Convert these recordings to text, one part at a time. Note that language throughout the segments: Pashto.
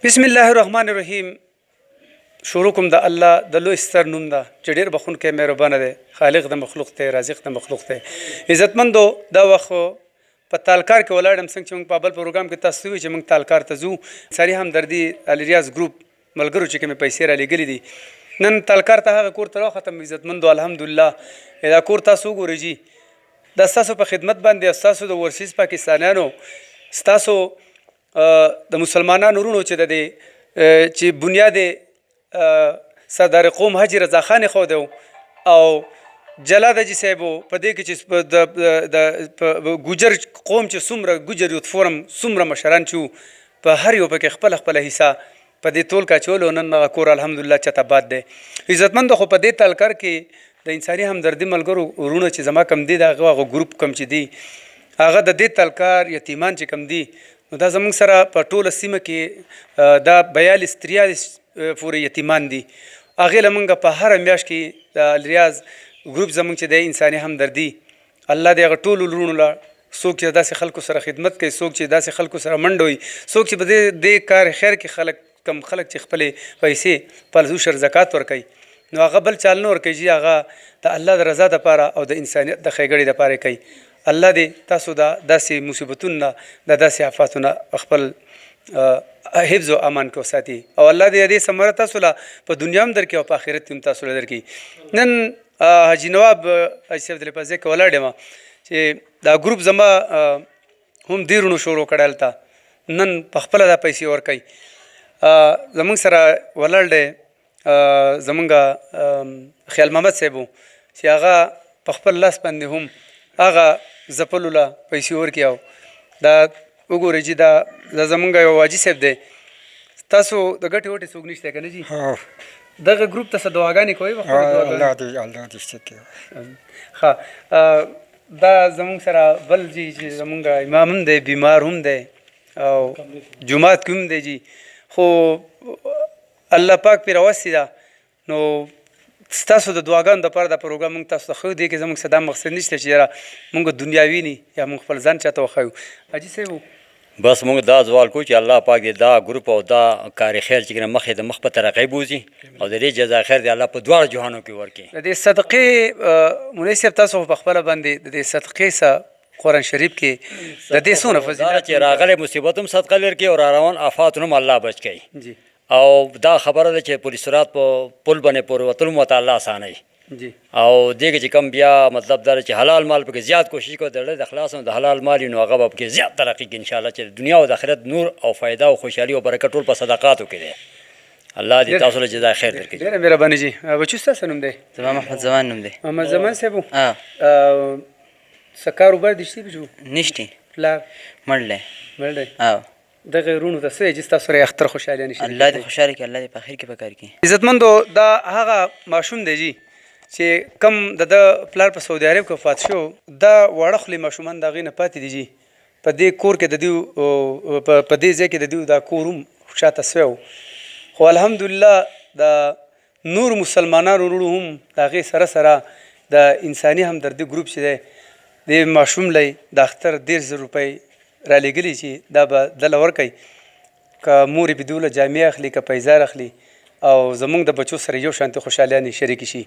بسم الله الرحمن الرحیم. شروع کوم د الله د لوی ستر نوم ده چې ډېر بخښونکی مهربانه دی، خالق د مخلوق دی، رازق د مخلوق دی. عزتمندو دا وخت په تالکار کې ولاړم، څنګه چې موږ په بل پروګرام کې تاسو وی چې موږ تالکار ته ځو. ساری همدردي الیریاز ګروپ ملګرو چې کومې پیسې را لېږلې دي نن تالکار ته هغه کور ته راوختم. عزتمندو الحمدلله دا کور تاسو وګورئ جي، دا ستاسو په خدمت باندې، ستاسو د ورسیز پاکستانیانو، ستاسو د مسلمانانو ورونو چې د چې بنیاد سردار قوم حاجي رضا خان خو او جلال حاجي صاحب په دې کې چې د ګوجر قوم چې څومره ګوجر یوت فورم څومره مشران چې په هر یو پکې خپل خپل حصہ په دې ټول کاچولو نن کور الحمدلله چته باد دی. عزتمند خو په دې تالکار کې د انساني همدردي ملګرو ورونه چې زما کم دي دغه ګروپ کم چې دي هغه د دې تالکار یتیمان چې کم دي نو دا زموږ سره په ټوله سیمه کې دا 42-43 پورې یتیمان دي. هغې له موږ په هره میاشت کې د الیریاز ګروپ زموږ چې دی انساني همدردي الله دې هغه ټولو لرونو له څوک چې داسې خلکو سره خدمت کوي، څوک چې داسې خلکو سره منډه وي، څوک چې په دې کار خیر کې خلک کم خلک چې خپلې پیسې په عشر زکات ورکوي نو هغه بل چال نه ورکوي، هغه د الله د رضا دپاره او د انسانیت د ښېګړې دپاره کوي. الله دې تاسو دا داسې مصیبتونه د داسې آفاتونه خپل حفظ او امان کې وساتي او الله دې دې ثمره تاسو له په دنیا هم درکړي او په آخرت هم تاسو له درکړي. نن حاجي نواب حاجي صاحب د لپاره کې ولاړ یم چې دا ګروپ زما هم دې رونو شروع کړی هلته نن په خپله دا پیسې ورکوي. زموږ سره ولاړ دی زموږ خیال محمد صاحب چې هغه په خپل لاس باندې هم هغه ځپلو له پیسې ورکړي او دا وګورئ چې دا زموږ یو حاجي صاحب دی. تاسو د ګټې وټې څوک نشته که نه جي؟ دغه ګروپ ته څه دعاګانې کوئ؟ ښه دا زموږ سره بل جي چې زموږ امام هم دی، بیمار هم دی او جومات کې هم دی جي، خو الله پاک پرې راوستې ده نو ستاسو د دعاګانو دپاره دا پروګرام موږ تاسو ته ښه دی کې زموږ څه دا مقصد نشته چې یاره موږ دنیا ویني یا موږ خپل ځان چاته وښیو. حاجي صاحب بس موږ دا سوال کوو چې الله پاک دې دا ګروپ او دا کار خیر چې کنه مخې د مخ په ترقۍ بوځي او د دې جزا خیر دې الله په دواړو جهانو کې ورکړي. د دې صدقې مولوي صاحب تاسو په خپله باندې د دې صدقې څه قرآن شریف کې د دې څونه فضیلت چې راغلی مصیبت هم صدقه لرکړي او را روان آفاتونه هم الله بچ کوي جی او دا خبره ده چې پولیس رات په پل باندې پورې وتلو ورته الله اسانوي جی او دې کې چې کم بیا مطلب دا چې حلال مال پکې زیات کوشش کوي د د خلاص د حلال مال نو هغه به پکې زیات ترقي کوي انشاءالله چې دنیا او د آخرت نور او فایده او خوشحالي او برکت ټول په صدقاتو کې دی. الله دې تاسو له جزا خیر درکړي. ډېره مهرباني جي. بچو ستاسو نوم دی؟ زما محمد زمان نوم دی. محمد زمان صاحب څه کاروبار دې شته بچو؟ نشتی پلار مړ دی. مړ دی. دغه ورونو ته څه چې ستاسو سره اختر خوشحالي نشي؟ الله دې خوشحاله کړي، الله دې په خیر کې په کار کړي. عزتمندو دا هغه ماشوم دی جي چې کم د پلار په سعودي عرب کې وفات شو، دا واړه خولې ماشومان د هغې نه پاتې دي جي. په دې کور کې د دوی په دې ځای کې د دوی دا کور هم شاته سوی و، خو الحمدلله د نور مسلمانانو وروڼو هم د هغې سره سره د انساني همدردي ګروپ چې دی د ماشوم لی د اختر 1,000 روپۍ را لېږلي چې دا به دله ورکوي، که مور یې په دوی له جامې اخلي که پیزار اخلي او زموږ د بچو سره یو شانتې خوشحالیانې شریکې شي.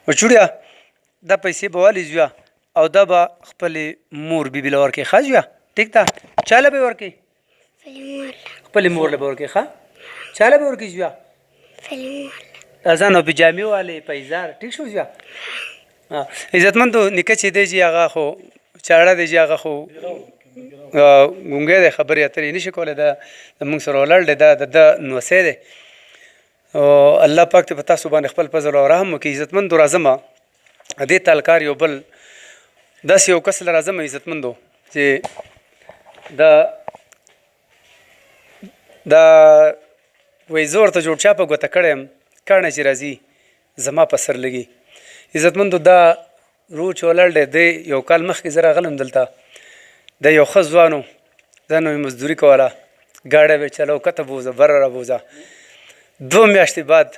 بچوړیا دا پیسې به والې زویه او دا به خپلې مور بیبي له ورکوي. ښه زویه ټیک ده؟ چا له به یې ورکوي؟ خپلې مور له به ورکوي. ښه چا له به یې ورکوي زویه؟ ځان او پجامې والې پیزار ټیک شو زویه؟ عزتمندو نیکه چې دی جي هغه خو چاړه دی جي هغه خو ګونګی دی، خبرې اترې نشي کولی، دا زموږ سره ولاړ دی، دا د ده نوسی دی. الله پاک ته په تاسو باندې خپل فضل او رحم وکړي. عزتمندو راځمه دې تالکار یو بل داسې یو کس له راځمه عزتمندو چې دا وایي زه ورته جوړ چا په ګوته کړی یم کاڼی چې راځي زما په سر لګي. عزتمندو دا رو چې ولاړ دی دی یو کال مخکې زه راغلم دلته، د یو ښه ځوان و، ځان مې مزدوري کوله، ګاډی به یې چلو کته بوځه بره را بوځه. 2 میاشتې بعد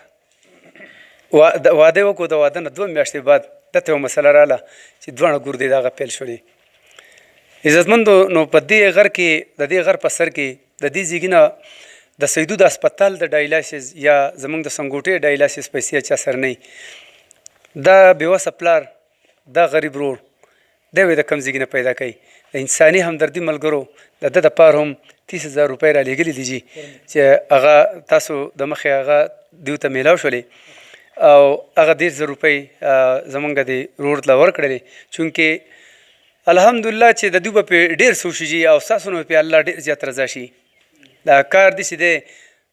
واده یې وکړو، د واده نه 2 میاشتې بعد دته یو مسله راله چې دواړه ګردې د هغه پیل شولې. عزتمندو نو په دې غر کې د دې غر په سر کې د دې زیږي نه د سیدو د هسپتال د ډایلایسس یا زمونږ د سنګوټې ډایلایسس پیسې چا سره نه وي دا بېوسه پلار دا غریب رور دی وی د کم ځای نه پیدا کوي د انساني همدردي ملګرو د ده دپاره هم 30,000 روپۍ رالیږلي دي جي چې هغه تاسو د مخې هغه دوی ته میلاو شولې او هغه 10,000 روپۍ زمونږ د رور ته ورکړلې چونکې الحمدلله چې د دوی به پرې ډېر څه وشي جي او ستاسو نه به پرې الله ډېر زیات رضا شي دا کار داسې دی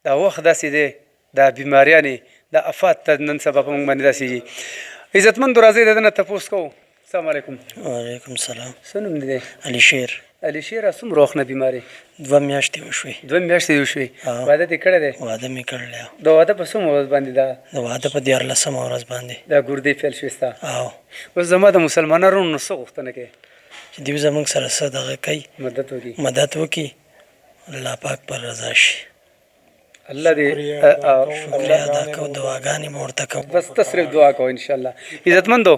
دا وخت داسې دی دا بیماریانې دا افات ته نن سبا په موږ باندې داسې دي عزتمندو راځئ د ده نه تپوس کوو السلام علیکم وعلیکم السلام څه نوم دی علي شیر علي شیره څومره وخت نه بیمارې 2 میاشتې وشوې 2 میاشتې دې وشوې واده دې کړی دی واده مې کړلی د واده په څومره ورځ باندې دا د واده په 14مه ورځ باندې دا ګردې فیل شوې ستا او اوس زما د مسلمانانو نه څه غوښتنه کوې چې دوی زموږ سره څه دغه کوي مدد وکړي مدد وکړي الله پاک پر رضا شي الله دې شکریه ادا کوو دعاګانې مو ورته کوو بس ته صرف دعا کوو انشاءالله عزتمندو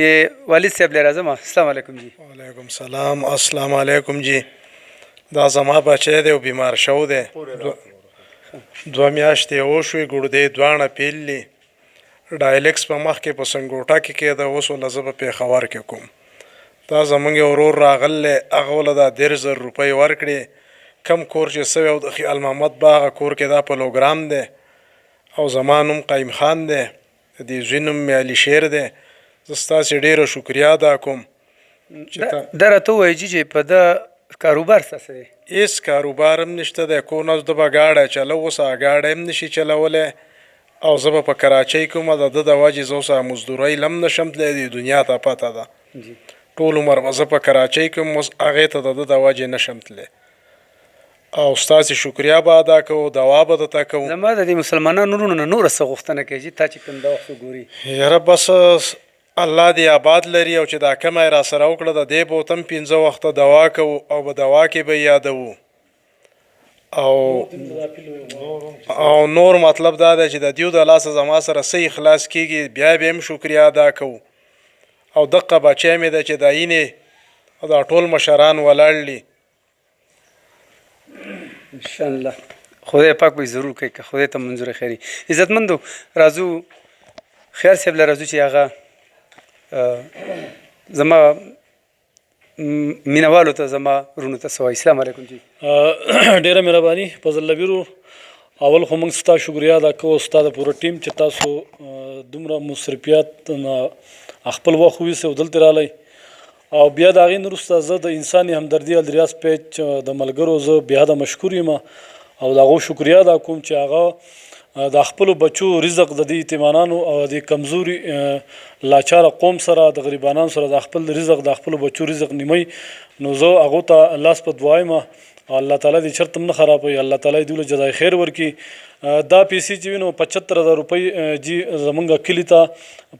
د والد صاحب لی راځم السلام علیکم جی وعلیکم سلام السلام علیکم جی دا زما بچی دی او بیمار شو دی 2 میاشتې وشوې ګردې دواړه پیللي ډایلکس په مخ کې په سنګوټه کې کېده اوس وله زه په پېښور کې کوم دا زموږ یو ورور راغلی هغه وله دا 10,000 روپۍ ورکړې کم کور چې سوی او د خیال محمد با هغه کور کې دا پلوګرام دی او زما نوم قیم خان دی د دې زوی نوم مې علي شیر دی زه ستاسې ډېره شکریه ادا کوم دا راته ووایي جي چې په ده کاروبار ستاسې دی هېڅ کاروبار هم نشته دی کور نه ده به گاډی چلو اوس هغه ګاډی هم نشي چلولی او زه به په کراچۍ کوم د ده د وجې زه اوس هغه مزدورۍ له هم نشم تللی د دنیا ته پته ده ټول عمر به زه په کراچۍ کوم اوس هغې ته د ده د وجې نشم تللی او ستاسې شکریه به ادا کوو دوا به درته کوو زما د دې مسلمانانو وروڼو نه نوره څه غوښتنه کوي چې تا چې کوم دا وخت وګوري یاره بس الله دې آباد لري او چې دا کمه یې را سره وکړه د دې به ورته هم 5 وخته دوا کوو او په دوا کې به یادوو او نور مطلب دا دی چې د دیو د لاسه زما سره څه اخلاص کېږي بیا به هم شکریه ادا کوو او دقه بچی مې ده چې دا یینې او دا ټول مشران ولاړ دي انشاءالله خدای پاک به ضرور کوي که خدای ته منظور خیري عزتمندو راځو خیر صاحب له راځو چې هغه زما مینوالو ته زما ورونو ته سوای السلام علیکم جی ډیره مهرباني فضل لبیرو اول خو موږ ستا شکریا ادا کوو ستا د پوره ټیم چې تاسو دومره مصرفیات نه خپل وخت ویسئ او دلته رالی او بیا د هغې نه وروسته زه د انساني همدردي الریاض پیج د ملګرو زه بېحده مشکور یم او د هغو شکریا ادا کوم چې هغه د خپلو بچو رزق د دې یتیمانانو او د کمزوري لاچاره قوم سره د غریبانانو سره د خپل رزق د خپلو بچو رزق نیموي نو زه هغو ته لاس په دعا یم او الله تعالی دې چرته هم نه خرابوي الله تعالی دې دوی له جزای خیر ورکړي دا پیسې چې وي نو 75,000 روپۍ جي زمونږ کلي ته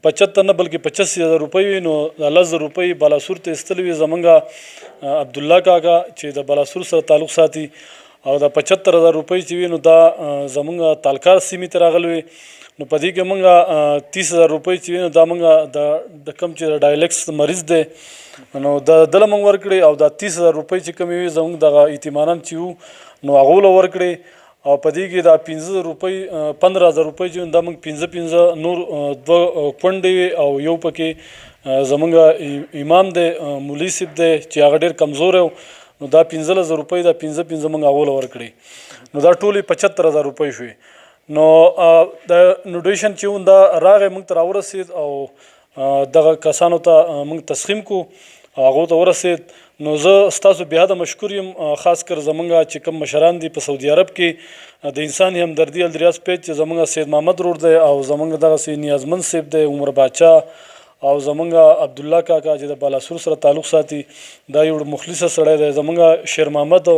75 نه بلکې 85,000 روپۍ وي نو 10,000 روپۍ بالاسور ته ایستلې وي زمونږ عبدالله کاکا چې د بالاسور سره تعلق ساتي او دا 75,000 روپۍ چې وي نو دا زمونږ تالکار سیمې ته راغلی وي نو په دې کې مونږ 30,000 روپۍ چې وي نو دا مونږ د کم چې ډایلکس مریض دی نو د دله مونږ ورکړې او دا 30,000 روپۍ چې کمې وي زمونږ دغه یتیمانان چې وو نو هغو له ورکړې او په دې کې دا 15,000 روپۍ 15,000 روپۍ چې دا موږ 15 نور 2 کونډې وي او یو پکې زمونږ امام دی مولوي صاحب دی چې هغه ډېر کمزوری و نو دا 15,000 روپۍ دا 15 موږ هغو له ورکړې نو دا ټولې 75,000 روپۍ شوې نو د نوډیشن چې و دا راغی موږ ته راورسېد او دغه کسانو ته موږ تسخیم کو هغو ته ورسېد نو زه ستاسو بېحده مشکور یم خاص کر زمونږ چې کوم مشران دي په سعودي عرب کې د انساني همدردي الریاض پیج چې زمونږ سید محمد رور دی او زمونږ دغسې نیازمند صاحب دی عمر باچا او زمونږ عبدالله کاکا چې د بالاسور سره تعلق ساتي دا یو مخلصه سړی دی زمونږ شیر محمد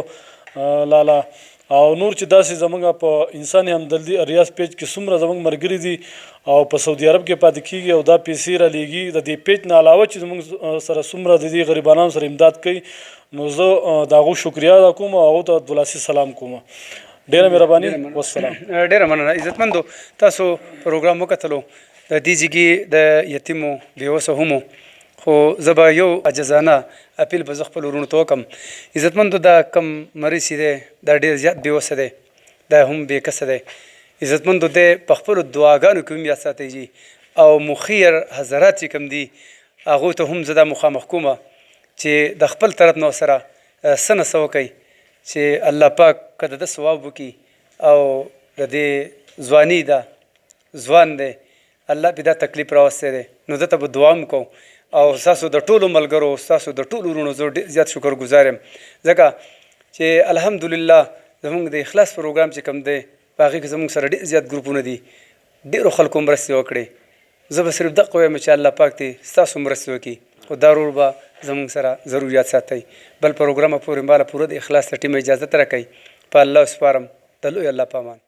لالا او نور چې داسې زمونږ په انساني همدردي ریاض پیج کې څومره زمونږ ملګري دي او په سعودي عرب کې پاتې کېږي او دا پیسې رالیږي د دې پیج نه علاوه چې زمونږ سره څومره د دې غریبانانو سره امداد کوي نو زه د هغو شکریا ادا کوم او هغو ته دولاسي سلام کوم ډېره مهرباني والسلام ډېره مننه عزتمندو تاسو پروګرام وکتلو د دې ځګې د یتیمو بېوسه همو خو زه به یو عجزانه اپیل به زه خپل ورونو ته وکړم عزتمندو دا کم مریض چې دی دا ډېر زیات بېوسه دی دا هم بې کسه دی. عزتمندو دی په خپلو دعاګانو کې هم یاد ساتئ جي او مخیر حضرات چې کوم دي هغو ته هم زه دا مخامخ کومه چې د خپل طرف نه ورسره څه نه څه وکئ چې الله پاک که د ده ثواب وکړي او د دې ځواني ده ځوان دی الله پې دا تکلیف راوستی دی نو ده ته به دعا هم کوو او ستاسو د ټولو ملګرو ستاسو د ټولو وروڼو زه ډېر زیات شکر ګزار یم ځکه چې الحمدلله زموږ د اخلاص پروګرام چې کوم دی په هغې کې زموږ سره ډېر زیات ګروپونه دي ډېرو خلکو مرستې وکړې زه به صرف دقه وایم چې الله پاک دې ستاسو مرستې وکړي خو دا ورور به زموږ سره ضرور یاد ساتئ بل پروګرامه پورې ماله پوره د اخلاص له ټیمه اجازت راکوئ په الله سپارم د لوی الله په امان